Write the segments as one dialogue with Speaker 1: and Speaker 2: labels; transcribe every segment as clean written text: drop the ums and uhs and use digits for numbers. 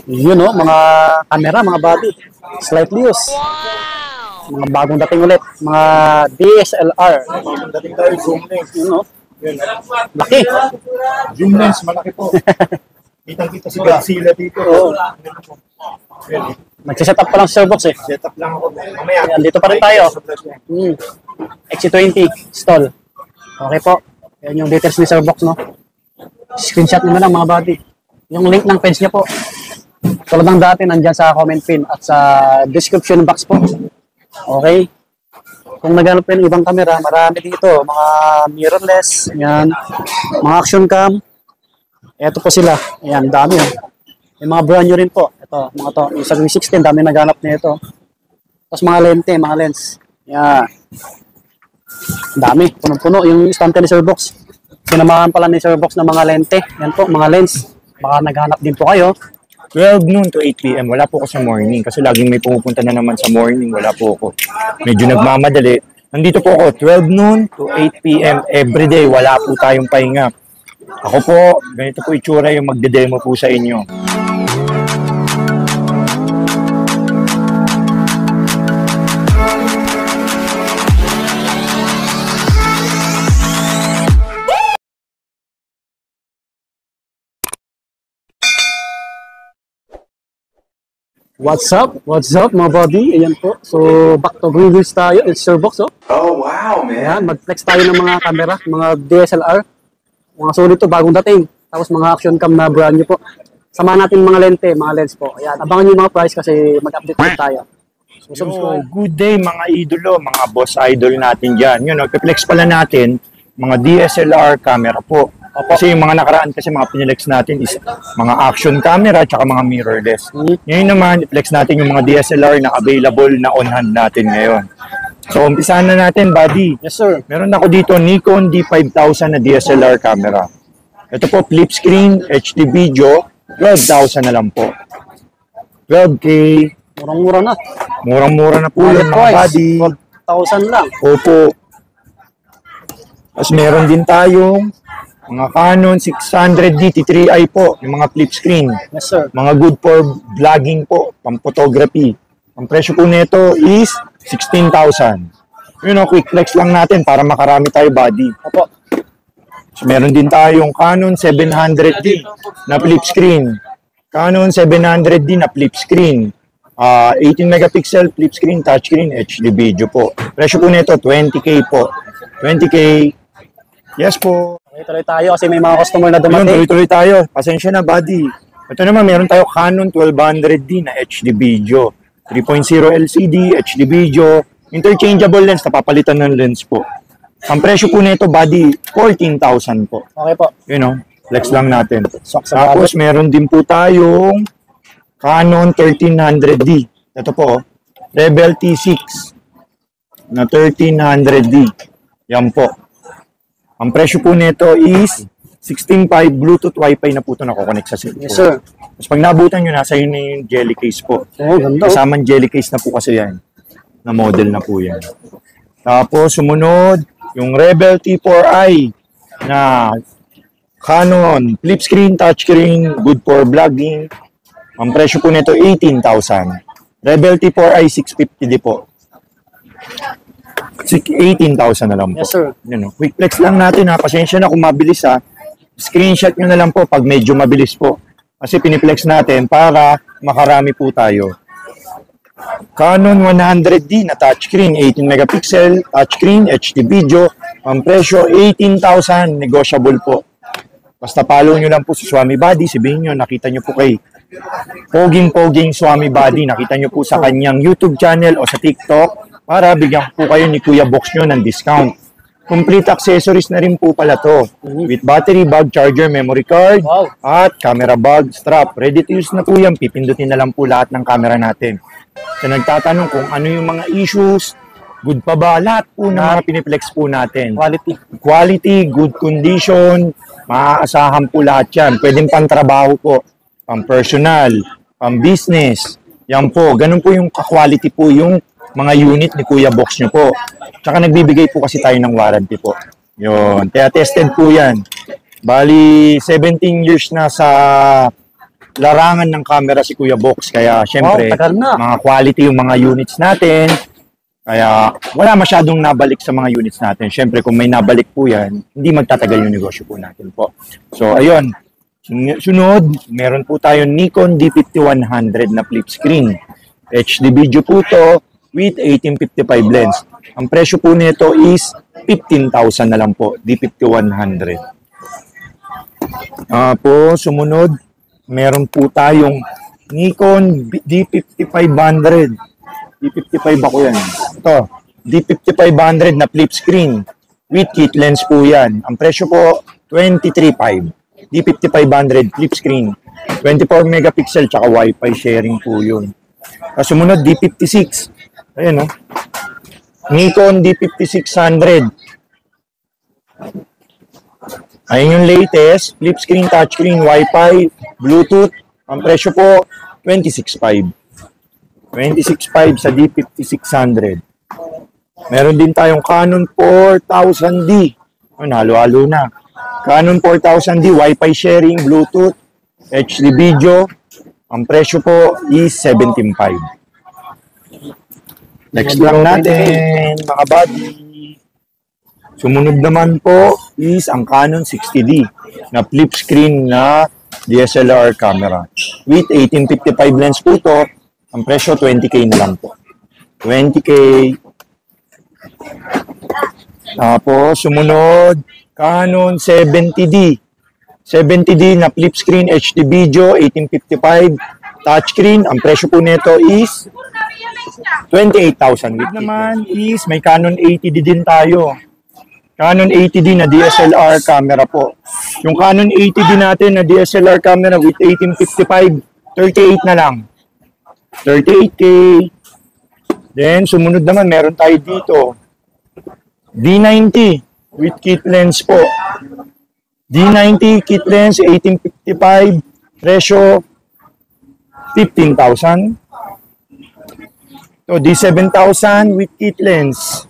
Speaker 1: Yun no, mga camera, mga body. Slightly used. Mga bagong dating ulit. Mga DSLR.
Speaker 2: Ang dating tayo, zoom lens.
Speaker 1: Yun no.
Speaker 2: Yun,
Speaker 1: Laki.
Speaker 2: zoom lens, malaki po. Kitang-kita si Godzilla dito.
Speaker 1: Oo.
Speaker 2: Yun,
Speaker 1: Nagsiset up pa lang sa Box eh.
Speaker 2: setup lang ako. Mamaya,
Speaker 1: Ayan, dito pa rin tayo. XC20 stall. Okay po. Yan yung details ni Sir Box, no? Screenshot nyo na lang mga body. Yung link ng page niya po. Tulad ng dati, nandyan sa comment pin at sa description box po. Okay? Kung naghanap kayo ng ibang camera, marami dito. Mga mirrorless, yan. Mga action cam. Ito po sila. Ayan, dami. Yung mga brand new rin po. Ito, mga to. Yung sa 316, dami naghanap na ito. Tapos mga lente, mga lens. Yan. Dami. Puno-puno yung stand ni Sir Box. Sinamahan pala ni Sir Box ng mga lente. Yan po, mga lens. Baka naghanap din po kayo.
Speaker 3: 12 noon to 8 p.m. Wala po ako sa morning kasi laging may pumupunta na naman sa morning. Wala po ako. Medyo nagmamadali. Nandito po ako 12 noon to 8 p.m. everyday. Wala po tayong pahinga. Ako po, ganito po itsura yung magde-demo po sa inyo.
Speaker 1: What's up? What's up mga body? Ayan po. So, back to Green Wheels tayo. It's Sir Box, oh.
Speaker 2: Oh, wow, man.
Speaker 1: Ayan, mag-flex tayo ng mga camera, mga DSLR. Mga solid to, bagong dating. Tapos mga action cam na brand new po. Samahan natin mga lente, mga lens po. Ayan, abangan nyo yung mga price kasi mag-update po tayo. So,
Speaker 3: Yo,
Speaker 1: subscribe.
Speaker 3: good day mga idolo, mga boss idol natin dyan. Yun, flex pala natin mga DSLR camera po. Kasi yung mga nakaraan kasi mga pinilex natin is mga action camera at mga mirrorless. Ngayon naman, flex natin yung mga DSLR na available na on hand natin ngayon. So, umpisahan na natin, buddy.
Speaker 1: Yes, sir.
Speaker 3: Meron ako dito Nikon D5000 na DSLR camera. Ito po, flip screen, HD video, 12,000 na lang po. 12K,
Speaker 1: Murang-mura na.
Speaker 3: murang-mura na po yan, mga buddy.
Speaker 1: 12,000 lang.
Speaker 3: Opo. Tapos meron din tayong mga Canon 600D T3i po, yung mga flip screen.
Speaker 1: Yes, sir.
Speaker 3: Mga good for vlogging po, pang photography. Ang presyo po nito is 16,000. Yun o, quick flex lang natin para makarami tayo, buddy.
Speaker 1: Opo.
Speaker 3: So, meron din tayong Canon 700D na flip screen. Canon 700D na flip screen. 18 megapixel flip screen, touchscreen, HD video po. Presyo po nito, 20K po. 20K. Yes po.
Speaker 1: Tuloy tayo kasi may mga customer na
Speaker 3: Yun,
Speaker 1: dumating.
Speaker 3: tuloy-tuloy tayo. Pasensya na, buddy. Ito naman, meron tayo Canon 1200D na HD video. 3.0 LCD, HD video. Interchangeable lens, napapalitan ng lens po. Ang presyo po nito, buddy, 14,000 po.
Speaker 1: Okay po.
Speaker 3: You know, flex lang natin.
Speaker 1: Sok sa
Speaker 3: Tapos, meron din po tayong Canon 1300D. Ito po, Rebel T6 na 1300D. Yan po. Ang presyo po nito is 16.5 Bluetooth Wi-Fi na po ito nakukonect sa cellphone.
Speaker 1: Yes, sir.
Speaker 3: Tapos pag nabutan nyo, nasa yun na yung jelly case po.
Speaker 1: Oh, ganda.
Speaker 3: Kasamang jelly case na po kasi yan. Na model na po yan. Tapos sumunod, yung Rebel T4i na Canon flip screen, touchscreen, good for vlogging. Ang presyo po nito 18,000. Rebel T4i 650D po. 18,000 na lang po.
Speaker 1: Yes, sir.
Speaker 3: Yun, no? Quick flex lang natin ha. Pasensya na kung mabilis ha. Screenshot nyo na lang po pag medyo mabilis po. Kasi piniplex natin para makarami po tayo. Canon 100D na touchscreen, 18 megapixel, touchscreen, HD video. Ang presyo 18,000, negotiable po. Basta follow nyo lang po si Swami Buddy. Sabihin nyo, nakita nyo po kay Poging Swami Buddy. Nakita nyo po sa kanyang YouTube channel o sa TikTok para bigyan po kayo ni Kuya Box nyo ng discount. Complete accessories na rin po pala to. With battery, bag, charger, memory card,
Speaker 1: Wow.
Speaker 3: at camera bag, strap. Ready to use na po yan. Pipindutin na lang po lahat ng camera natin. So nagtatanong kung ano yung mga issues, good pa ba? Lahat po na mga piniplex po natin.
Speaker 1: Quality.
Speaker 3: Quality, good condition, maaasahan po lahat yan. Pwedeng pang trabaho po, pang personal, pang business. Yan po, ganun po yung quality po yung mga unit ni Kuya Box nyo po. Tsaka nagbibigay po kasi tayo ng warranty po. Yun, kaya tested po yan. Bali, 17 years na sa larangan ng camera si Kuya Box. Kaya syempre,
Speaker 1: Tagal na.
Speaker 3: mga quality yung mga units natin. Kaya wala masyadong nabalik sa mga units natin. Syempre, kung may nabalik po yan, hindi magtatagal yung negosyo po natin po. So, ayun. Sunod, meron po tayo Nikon D5100 na flip screen. HD video po to with 1855 lens. Ang presyo po nito is 15,000 na lang po, D5100. Sumunod, meron po tayong Nikon D5500. D55 ako yan. Ito, D5500 na flip screen with kit lens po yan. Ang presyo po, 23,500. D5500 flip screen. 24 megapixel tsaka Wi-Fi sharing po yun. Sumunod, D56. Ayan, no? Nikon D5600. Ayun yung latest. Flip screen, touchscreen, Wi-Fi, Bluetooth. Ang presyo po, 26,500. 26,500 sa D5600. Meron din tayong Canon 4000D. Halo-halo na. Canon 4000D, Wi-Fi sharing, Bluetooth, HD video. Ang presyo po is 17,500. Next lang natin, mga buddy. Sumunod naman po is ang Canon 60D na flip screen na DSLR camera. With 1855 lens po to. Ang presyo 20K na lang po. 20K. Tapos sumunod, Canon 70D. 70D na flip screen HD video, 1855 touchscreen. Ang presyo po nito is 28,000. With naman is may Canon 80D din tayo. Canon 80D na DSLR camera po. Yung Canon 80D natin na DSLR camera with 1855, 38 na lang. 38K. Then, sumunod naman, meron tayo dito. D90 with kit lens po. D90 kit lens, 1855. Presyo, 15,000. So, D7000 with kit lens,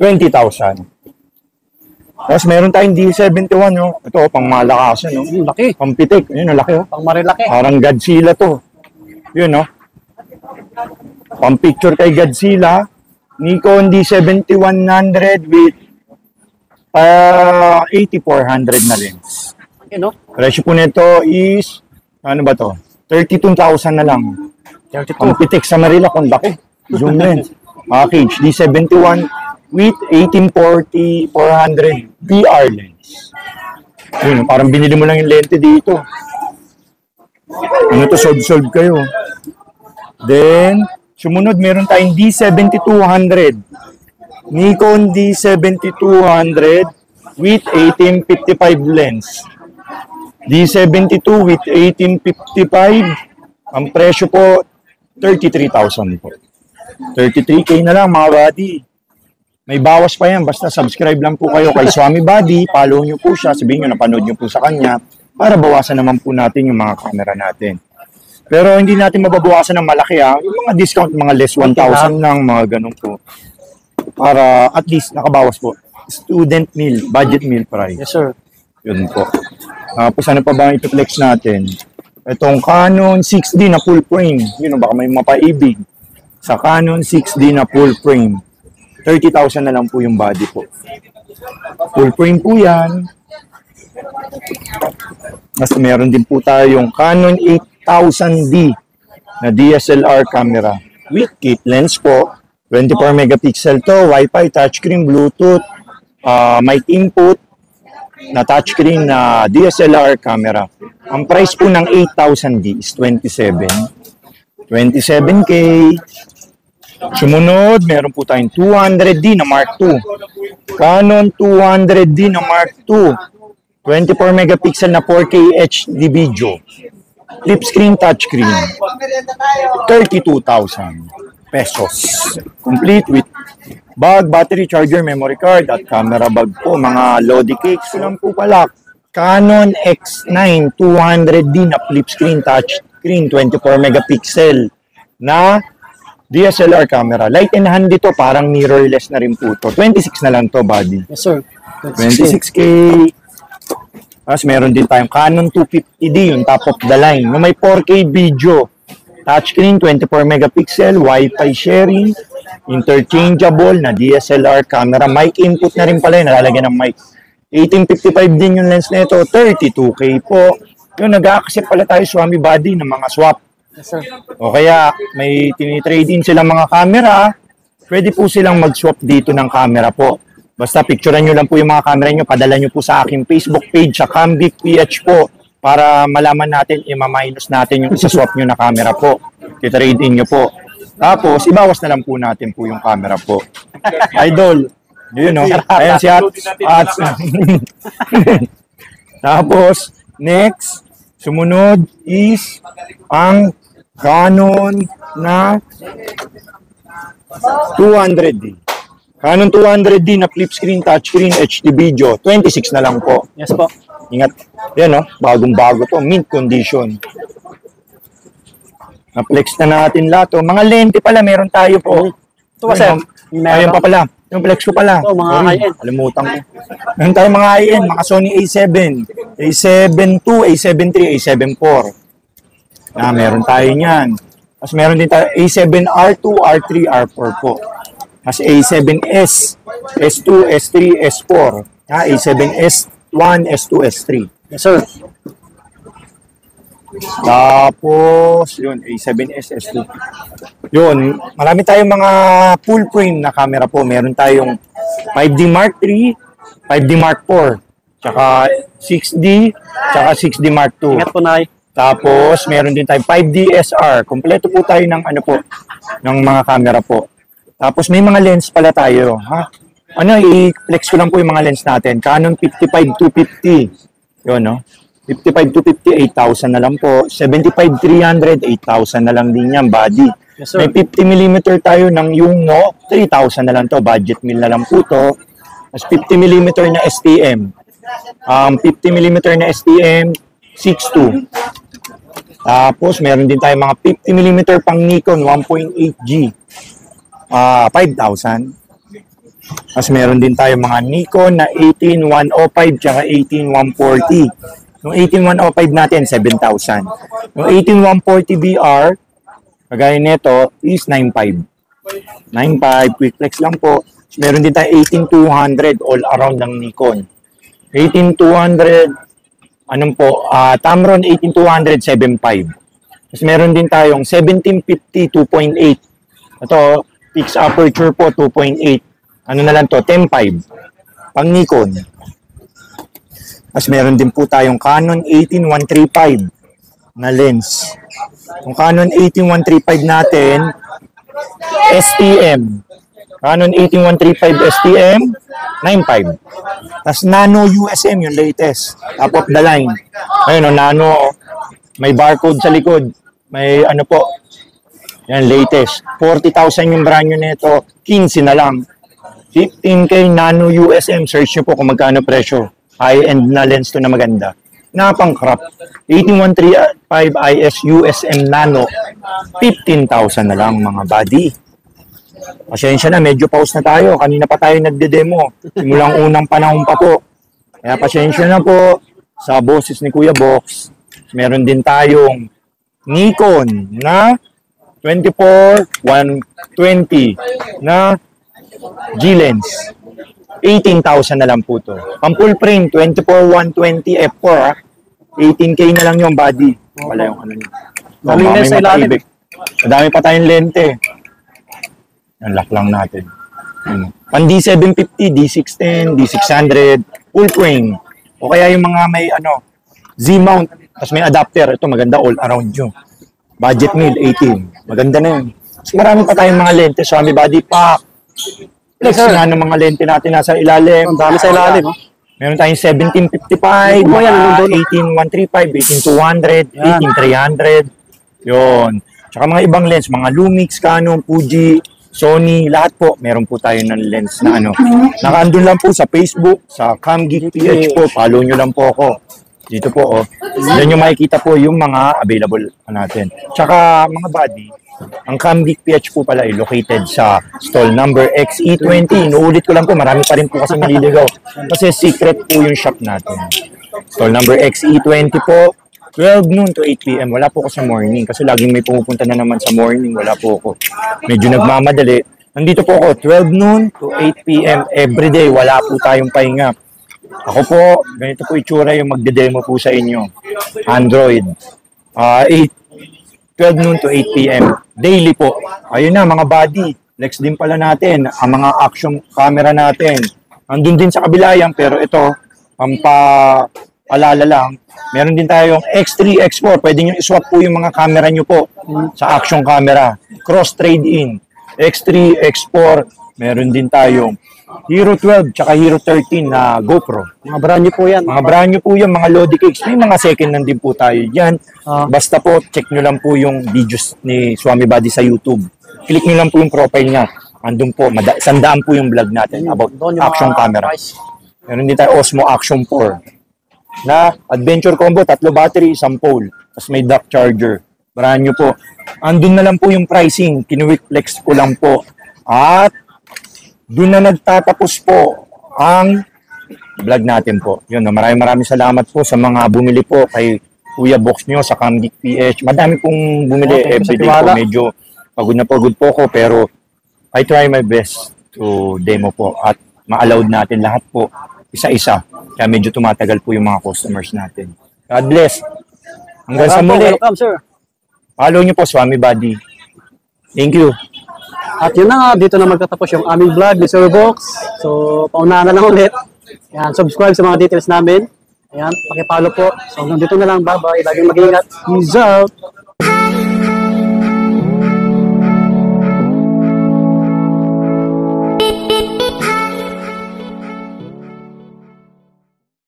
Speaker 3: 20,000. Tapos, meron tayong D71, no? Ito, pang malakasan, no?
Speaker 1: Laki.
Speaker 3: Pampitik. Ayun, laki, oh.
Speaker 1: Pang marilaki.
Speaker 3: Parang Godzilla to. Yun, no? Pang-picture kay Godzilla. Nikon D7100 with 8400 na lens.
Speaker 1: Yun, no?
Speaker 3: Presyo po nito is, ano ba to? 32,000 na lang.
Speaker 1: 32.
Speaker 3: Pang-pitik sa Manila, kung laki. Zoom lens. Package D71 with 1840-400 VR lens. Yun, parang binili mo lang yung lente dito. Ano to, solve kayo. Then, sumunod, meron tayong D7200. Nikon D7200 with 1855 lens. D72 with 1855. Ang presyo po, 33,000 po. 33K na lang, mga buddy. May bawas pa yan. Basta subscribe lang po kayo kay Swami Buddy. Follow nyo po siya. Sabihin nyo, napanood nyo po sa kanya. Para bawasan naman po natin yung mga camera natin. Pero hindi natin mababawasan ng malaki, ha. Yung mga discount, mga less 1,000 lang, mga ganun po. Para at least nakabawas po. Student meal, budget meal price.
Speaker 1: Yes, sir.
Speaker 3: Yun po. Tapos ano pa ba ito-flex natin? Itong Canon 6D na full frame. Yun, baka may mapaibig. Sa Canon 6D na full frame. 30,000 na lang po yung body po. Full frame po yan. Mas meron din po tayo yung Canon 8000D na DSLR camera with kit lens po. 24 megapixel to, Wi-Fi, touchscreen, Bluetooth, mic input na touchscreen na DSLR camera. Ang price po ng 8000D is 27K. Sumunod, meron po tayong 200D na Mark II. Canon 200D na Mark II. 24 megapixel na 4K HD video. Flip screen, touchscreen. 32,000 pesos. Complete with bag, battery, charger, memory card, at camera bag po. Mga Lodi cakes lang po pala. Canon X9 200D na flip screen, touchscreen, 24 megapixel na DSLR camera. Light and handy to, parang mirrorless na rin po to. 26 na lang to, buddy.
Speaker 1: Yes, sir.
Speaker 3: 26K. Tapos meron din tayong Canon 250D, yung top of the line. Yung may 4K video, touchscreen, 24 megapixel, Wi-Fi sharing, interchangeable na DSLR camera, mic input na rin pala yun, nalalagyan ng mic. 1855 din yung lens na ito, 32K po. Yung nag-accept pala tayo Swami Body ng mga swap.
Speaker 1: Yes, sir.
Speaker 3: O kaya may tinitrade in silang mga camera, pwede po silang mag-swap dito ng camera po. Basta picturean nyo lang po yung mga camera nyo, padala nyo po sa aking Facebook page sa Camgeek PH po para malaman natin, i-minus natin yung isa-swap nyo na camera po. I-trade in nyo po. Tapos, ibawas na lang po natin po yung camera po. Idol, yun no? Ayan si Ats. Tapos, next, sumunod is ang Canon na 200D. Canon 200D na flip screen, touchscreen, HD video. 26 na lang po.
Speaker 1: Yes po.
Speaker 3: Ingat. Yan no, bagong-bago to. Mint condition. Na-flex na natin lahat. Oh. Mga lente pala, meron tayo po.
Speaker 1: Ito ba, sir?
Speaker 3: Ayan pa pala. Yung flex ko pala.
Speaker 1: Ito, mga high-end.
Speaker 3: Kalimutan ko. Meron tayo mga high-end. Mga Sony A7, A7 II, A7 III, A7 IV. Meron tayo niyan. Tapos meron din tayo A7R2, R3, R4 po. Tapos A7S, S2, S3, S4. A7S1, S2, S3.
Speaker 1: Yes, sir.
Speaker 3: Tapos, yun, A7S, S2. Yun, marami tayong mga full frame na camera po. Meron tayong 5D Mark III, 5D Mark IV, tsaka 6D, tsaka 6D Mark II.
Speaker 1: Ingat po, Nay.
Speaker 3: Tapos, meron din tayong 5D SR. Kompleto po tayo ng ano po, ng mga camera po. Tapos, may mga lens pala tayo. Ha? Ano, i-flex ko lang po yung mga lens natin. Canon 55-250. Yun, no? 55-250, 8,000 na lang po. 75-300, 8,000 na lang din yan, body.
Speaker 1: Yes, sir.
Speaker 3: May 50mm tayo ng Yungno, 3,000 na lang to. Budget meal na lang po to. Tapos 50mm na STM. 50mm na STM, 6.2. Tapos, meron din tayo mga 50mm pang Nikon 1.8G. 5,000. Tapos, meron din tayo mga Nikon na 18105 tsaka 18140. Yung 18105 natin, 7,000. Yung 18140 BR, kagaya nito, is 9,500. 9,500, quick flex lang po. Tapos, meron din tayo 18200 all around ng Nikon. 18200, anong po, Tamron 18200, 7,500. Tapos meron din tayong 1750, 2.8. Ito, fixed aperture po, 2.8. Ano na lang to, 10.5. Pang Nikon. Tapos meron din po tayong Canon 18135 na lens. Yung Canon 18135 natin, STM. Canon 18135 STM, 9.5. Tapos Nano USM, yung latest. Top of the line. Ayun, Nano, may barcode sa likod. May ano po, yan, latest. 40,000 yung brand nyo nito, 15 na lang. 15K Nano USM, search nyo po kung magkano presyo. High-end na lens to na maganda. Napang-crop. 18135 IS USM Nano, 15,000 na lang mga body. Pasensya na, medyo pause na tayo. Kanina pa tayo nagde-demo. Simulang unang panahon pa po. Kaya pasensya na po sa boses ni Kuya Box. Meron din tayong Nikon na 24-120 na G-Lens. 18,000 na lang po to. Pang full frame, 24-120 F4. 18K na lang yung body. Wala yung ano niya.
Speaker 1: Daming lens sa ilalim.
Speaker 3: Madami pa tayong lente. Ang lock lang natin. Pan D750, D610, D600, full frame. O kaya yung mga may ano, Z-mount, tapos may adapter. Ito maganda all around yun. Budget meal, 18. Maganda na yun. Mas marami pa tayong mga lente. Swami body pack. Flex nga ng mga lente natin nasa ilalim.
Speaker 1: Ang dami sa ilalim. Oh.
Speaker 3: Meron tayong 1755, 18135, 18200, 18300. Yun. Tsaka mga ibang lens, mga Lumix, Canon, Fuji, Sony, lahat po. Meron po tayo ng lens na ano. Nakaandun lang po sa Facebook, sa Camgeek PH po. Follow nyo lang po ako. Dito po, oh. Diyan nyo makikita po yung mga available natin. Tsaka mga body, ang Camgeek PH po pala ay located sa stall number XE20. Inuulit ko lang po, marami pa rin po kasi maliligaw. Kasi secret po yung shop natin. Stall number XE20 po. 12 noon to 8 p.m. Wala po ako sa morning kasi laging may pumupunta na naman sa morning. Wala po ako. Medyo nagmamadali. Nandito po ako 12 noon to 8 p.m. everyday. Wala po tayong pahinga. Ako po, ganito po itsura yung magde-demo po sa inyo. Android. 12 noon to 8 p.m. Daily po. Ayun na mga buddy. Next din pala natin. Ang mga action camera natin. Andun din sa kabila yan. Pero ito, pampaalala lang. Meron din tayong X3, X4. Pwede nyo iswap po yung mga camera nyo po sa action camera. Cross trade-in. X3, X4. Meron din tayong Hero 12 tsaka Hero 13 na GoPro.
Speaker 1: Mga brand new po yan.
Speaker 3: Mga brand new po yan, mga Lodi Cakes. May mga second hand din po tayo dyan. Basta po, check nyo lang po yung videos ni Swami Buddy sa YouTube. Click nyo lang po yung profile niya. Andun po, sandaan po yung vlog natin about action camera. Meron din tayo Osmo Action 4 na adventure combo, 3 battery, 1 pole. Tapos may dock charger. Brand new po. Andun na lang po yung pricing. Kinuwick flex ko lang po. At doon na nagtatapos po ang vlog natin po. Yun, maraming salamat po sa mga bumili po kay Kuya Box nyo sa Camgeek PH. Madami pong bumili everyday po. Medyo pagod po ko pero I try my best to demo po at ma-allowed natin lahat po isa-isa. Kaya medyo tumatagal po yung mga customers natin. God bless. Hanggang sa muli.
Speaker 1: Welcome, sir.
Speaker 3: Follow nyo po Swami Buddy. Thank you.
Speaker 1: At yun na nga, dito na magtatapos yung aming vlog ni Sir Box. So, paunahan na lang ulit. Yan, subscribe sa mga details namin. Ayan, pakipalo po. So, hanggang dito na lang. Bye-bye. Laging mag-ingat. Peace out.